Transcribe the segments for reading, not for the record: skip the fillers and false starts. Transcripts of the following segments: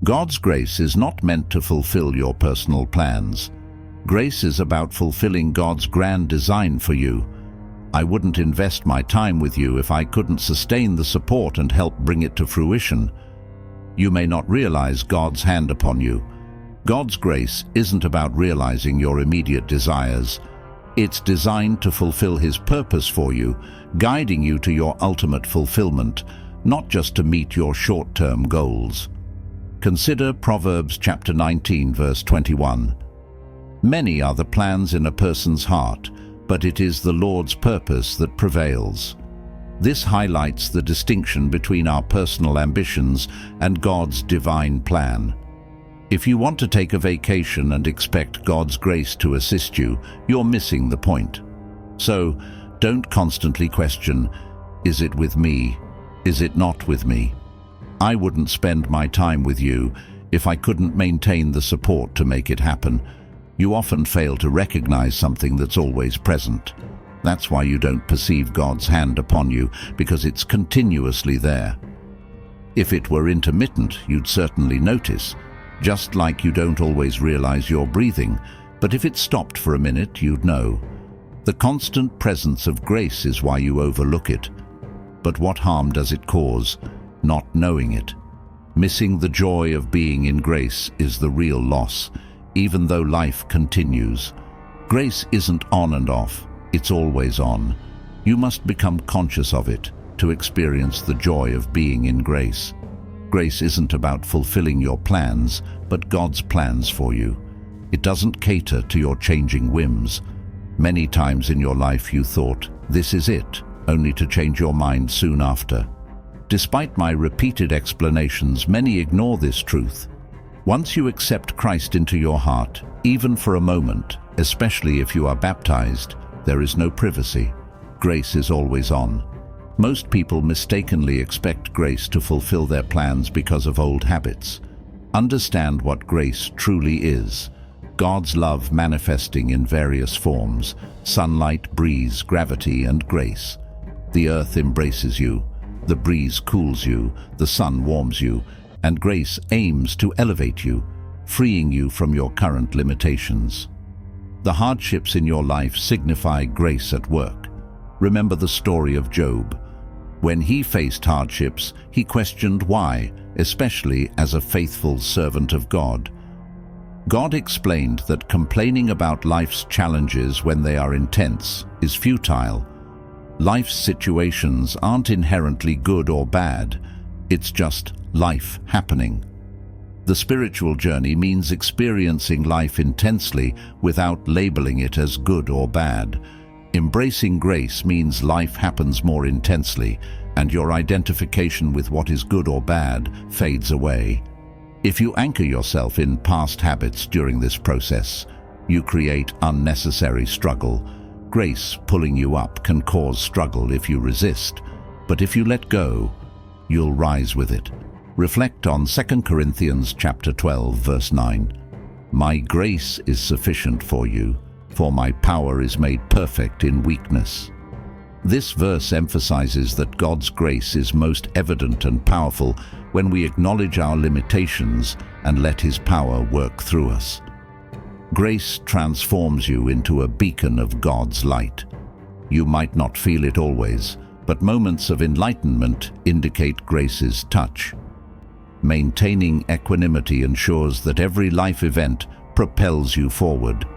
God's grace is not meant to fulfill your personal plans. Grace is about fulfilling God's grand design for you. I wouldn't invest my time with you if I couldn't sustain the support and help bring it to fruition. You may not realize God's hand upon you. God's grace isn't about realizing your immediate desires. It's designed to fulfill His purpose for you, guiding you to your ultimate fulfillment, not just to meet your short-term goals. Consider Proverbs chapter 19, verse 21. Many are the plans in a person's heart, but it is the Lord's purpose that prevails. This highlights the distinction between our personal ambitions and God's divine plan. If you want to take a vacation and expect God's grace to assist you, you're missing the point. So, don't constantly question, is it with me? Is it not with me? I wouldn't spend my time with you if I couldn't maintain the support to make it happen. You often fail to recognize something that's always present. That's why you don't perceive God's hand upon you, because it's continuously there. If it were intermittent, you'd certainly notice, just like you don't always realize you're breathing, but if it stopped for a minute, you'd know. The constant presence of grace is why you overlook it. But what harm does it cause, not knowing it? Missing the joy of being in grace is the real loss, even though life continues. Grace isn't on and off, it's always on. You must become conscious of it to experience the joy of being in grace. Grace isn't about fulfilling your plans, but God's plans for you. It doesn't cater to your changing whims. Many times in your life you thought, this is it, only to change your mind soon after. Despite my repeated explanations, many ignore this truth. Once you accept Christ into your heart, even for a moment, especially if you are baptized, there is no privacy. Grace is always on. Most people mistakenly expect grace to fulfill their plans because of old habits. Understand what grace truly is. God's love manifesting in various forms: sunlight, breeze, gravity, and grace. The earth embraces you, the breeze cools you, the sun warms you, and grace aims to elevate you, freeing you from your current limitations. The hardships in your life signify grace at work. Remember the story of Job. When he faced hardships, he questioned why, especially as a faithful servant of God. God explained that complaining about life's challenges when they are intense is futile. Life's situations aren't inherently good or bad. It's just life happening. The spiritual journey means experiencing life intensely without labeling it as good or bad. Embracing grace means life happens more intensely, and your identification with what is good or bad fades away. If you anchor yourself in past habits during this process, you create unnecessary struggle. Grace pulling you up can cause struggle if you resist, but if you let go, you'll rise with it. Reflect on 2 Corinthians chapter 12, verse 9. My grace is sufficient for you, for my power is made perfect in weakness. This verse emphasizes that God's grace is most evident and powerful when we acknowledge our limitations and let His power work through us. Grace transforms you into a beacon of God's light. You might not feel it always, but moments of enlightenment indicate grace's touch. Maintaining equanimity ensures that every life event propels you forward.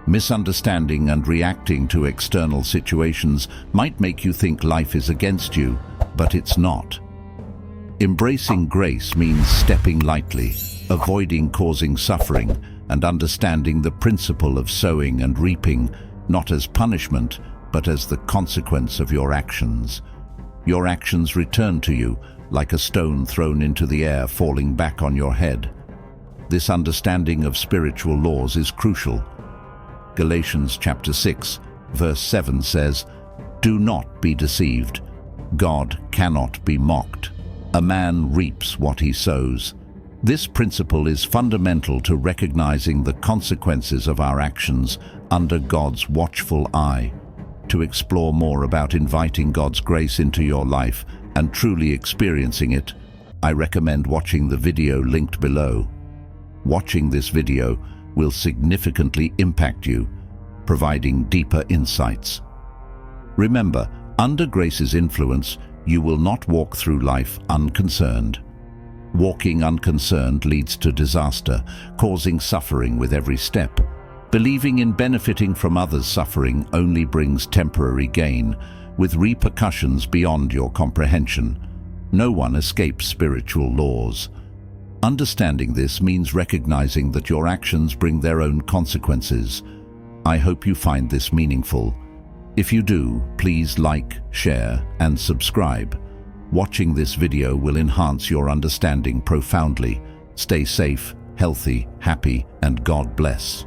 Misunderstanding and reacting to external situations might make you think life is against you, but it's not. Embracing grace means stepping lightly, avoiding causing suffering, and understanding the principle of sowing and reaping, not as punishment, but as the consequence of your actions. Your actions return to you, like a stone thrown into the air falling back on your head. This understanding of spiritual laws is crucial. Galatians chapter 6, verse 7 says, "Do not be deceived. God cannot be mocked. A man reaps what he sows." This principle is fundamental to recognizing the consequences of our actions under God's watchful eye. To explore more about inviting God's grace into your life and truly experiencing it, I recommend watching the video linked below. Watching this video will significantly impact you, providing deeper insights. Remember, under Grace's influence, you will not walk through life unconcerned. Walking unconcerned leads to disaster, causing suffering with every step. Believing in benefiting from others' suffering only brings temporary gain, with repercussions beyond your comprehension. No one escapes spiritual laws. Understanding this means recognizing that your actions bring their own consequences. I hope you find this meaningful. If you do, please like, share, and subscribe. Watching this video will enhance your understanding profoundly. Stay safe, healthy, happy, and God bless.